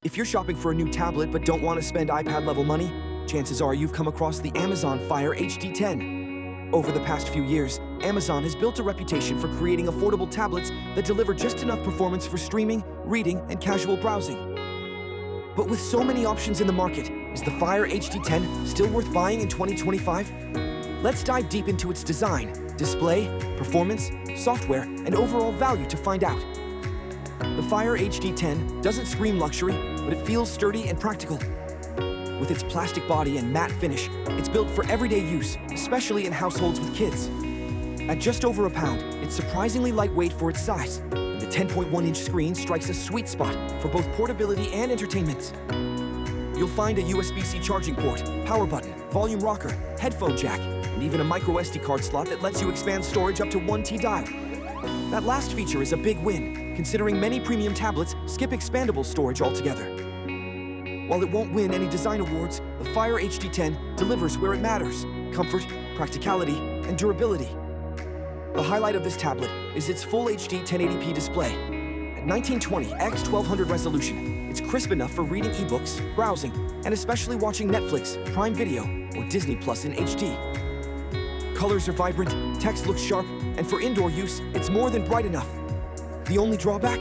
If you're shopping for a new tablet but don't want to spend iPad-level money, chances are you've come across the Amazon Fire HD10. Over the past few years, Amazon has built a reputation for creating affordable tablets that deliver just enough performance for streaming, reading, and casual browsing. But with so many options in the market, is the Fire HD10 still worth buying in 2025? Let's dive deep into its design, display, performance, software, and overall value to find out. The Fire HD10 doesn't scream luxury, but it feels sturdy and practical. With its plastic body and matte finish, it's built for everyday use, especially in households with kids. At just over a pound, it's surprisingly lightweight for its size, and the 10.1-inch screen strikes a sweet spot for both portability and entertainment. You'll find a USB-C charging port, power button, volume rocker, headphone jack, and even a micro SD card slot that lets you expand storage up to 1 TB. That last feature is a big win, considering many premium tablets skip expandable storage altogether. While it won't win any design awards, the Fire HD10 delivers where it matters: comfort, practicality, and durability. The highlight of this tablet is its full HD 1080p display. At 1920 x 1200 resolution, it's crisp enough for reading ebooks, browsing, and especially watching Netflix, Prime Video, or Disney Plus in HD. Colors are vibrant, text looks sharp, and for indoor use, it's more than bright enough. The only drawback?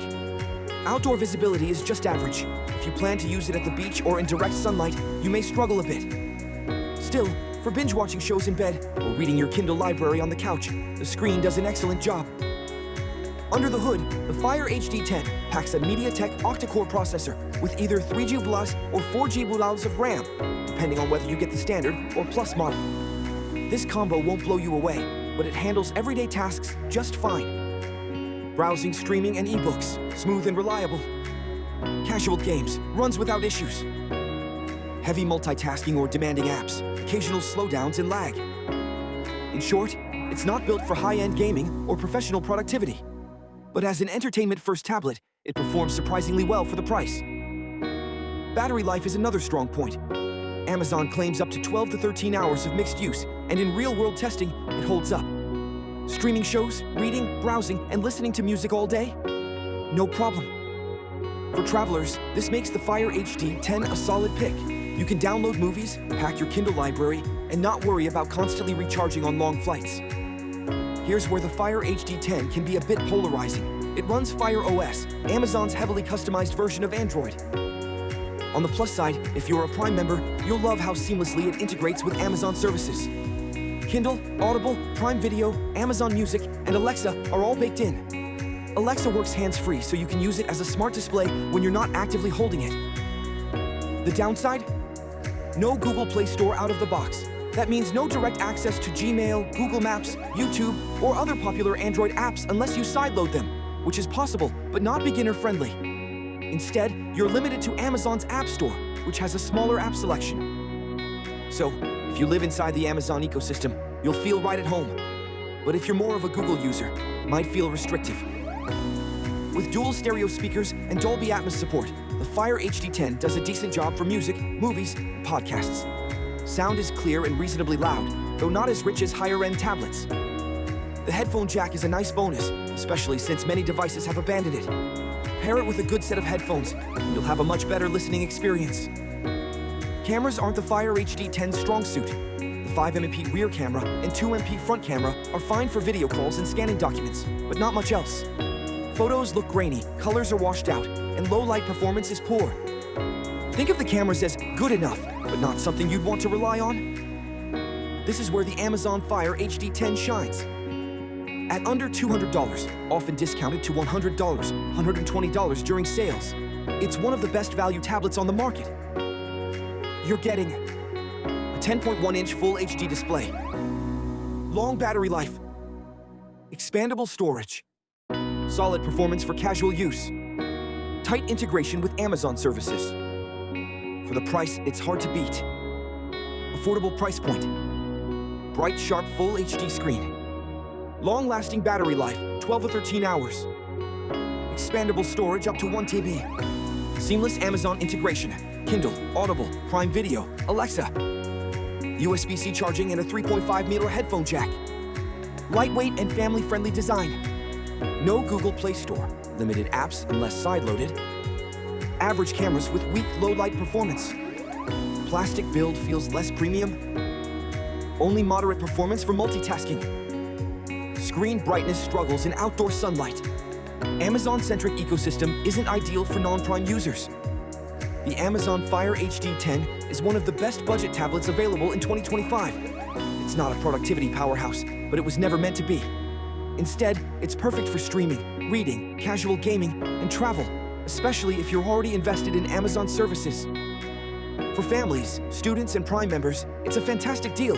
Outdoor visibility is just average. If you plan to use it at the beach or in direct sunlight, you may struggle a bit. Still, for binge-watching shows in bed or reading your Kindle library on the couch, the screen does an excellent job. Under the hood, the Fire HD10 packs a MediaTek octa-core processor with either 3GB or 4GB of RAM, depending on whether you get the standard or plus model. This combo won't blow you away, but it handles everyday tasks just fine. Browsing, streaming, and ebooks, smooth and reliable. Casual games, runs without issues. Heavy multitasking or demanding apps, occasional slowdowns and lag. In short, it's not built for high-end gaming or professional productivity. But as an entertainment-first tablet, it performs surprisingly well for the price. Battery life is another strong point. Amazon claims up to 12 to 13 hours of mixed use, and in real-world testing, it holds up. Streaming shows, reading, browsing, and listening to music all day? No problem. For travelers, this makes the Fire HD10 a solid pick. You can download movies, pack your Kindle library, and not worry about constantly recharging on long flights. Here's where the Fire HD10 can be a bit polarizing. It runs Fire OS, Amazon's heavily customized version of Android. On the plus side, if you're a Prime member, you'll love how seamlessly it integrates with Amazon services. Kindle, Audible, Prime Video, Amazon Music, and Alexa are all baked in. Alexa works hands-free, so you can use it as a smart display when you're not actively holding it. The downside? No Google Play Store out of the box. That means no direct access to Gmail, Google Maps, YouTube, or other popular Android apps unless you sideload them, which is possible, but not beginner-friendly. Instead, you're limited to Amazon's App Store, which has a smaller app selection. So, if you live inside the Amazon ecosystem, you'll feel right at home. But if you're more of a Google user, it might feel restrictive. With dual stereo speakers and Dolby Atmos support, the Fire HD10 does a decent job for music, movies, and podcasts. Sound is clear and reasonably loud, though not as rich as higher-end tablets. The headphone jack is a nice bonus, especially since many devices have abandoned it. Pair it with a good set of headphones, and you'll have a much better listening experience. Cameras aren't the Fire HD10's strong suit. The 5MP rear camera and 2MP front camera are fine for video calls and scanning documents, but not much else. Photos look grainy, colors are washed out, and low-light performance is poor. Think of the cameras as good enough, but not something you'd want to rely on. This is where the Amazon Fire HD10 shines. At under $200, often discounted to $100, $120 during sales, it's one of the best value tablets on the market. You're getting a 10.1-inch Full HD display, long battery life, expandable storage, solid performance for casual use, tight integration with Amazon services. For the price, it's hard to beat. Affordable price point, bright, sharp, Full HD screen, long-lasting battery life, 12 or 13 hours, expandable storage up to 1 TB, seamless Amazon integration, Kindle, Audible, Prime Video, Alexa, USB-C charging and a 3.5-meter headphone jack, lightweight and family-friendly design, no Google Play Store, limited apps unless sideloaded, average cameras with weak low-light performance. Plastic build feels less premium. Only moderate performance for multitasking. Screen brightness struggles in outdoor sunlight. Amazon-centric ecosystem isn't ideal for non-prime users. The Amazon Fire HD 10 is one of the best budget tablets available in 2025. It's not a productivity powerhouse, but it was never meant to be. Instead, it's perfect for streaming, reading, casual gaming, and travel, especially if you're already invested in Amazon services. For families, students, and Prime members, it's a fantastic deal.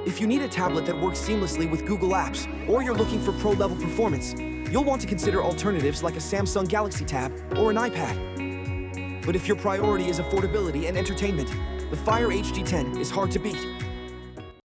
If you need a tablet that works seamlessly with Google Apps, or you're looking for pro-level performance, you'll want to consider alternatives like a Samsung Galaxy Tab or an iPad. But if your priority is affordability and entertainment, the Fire HD 10 is hard to beat.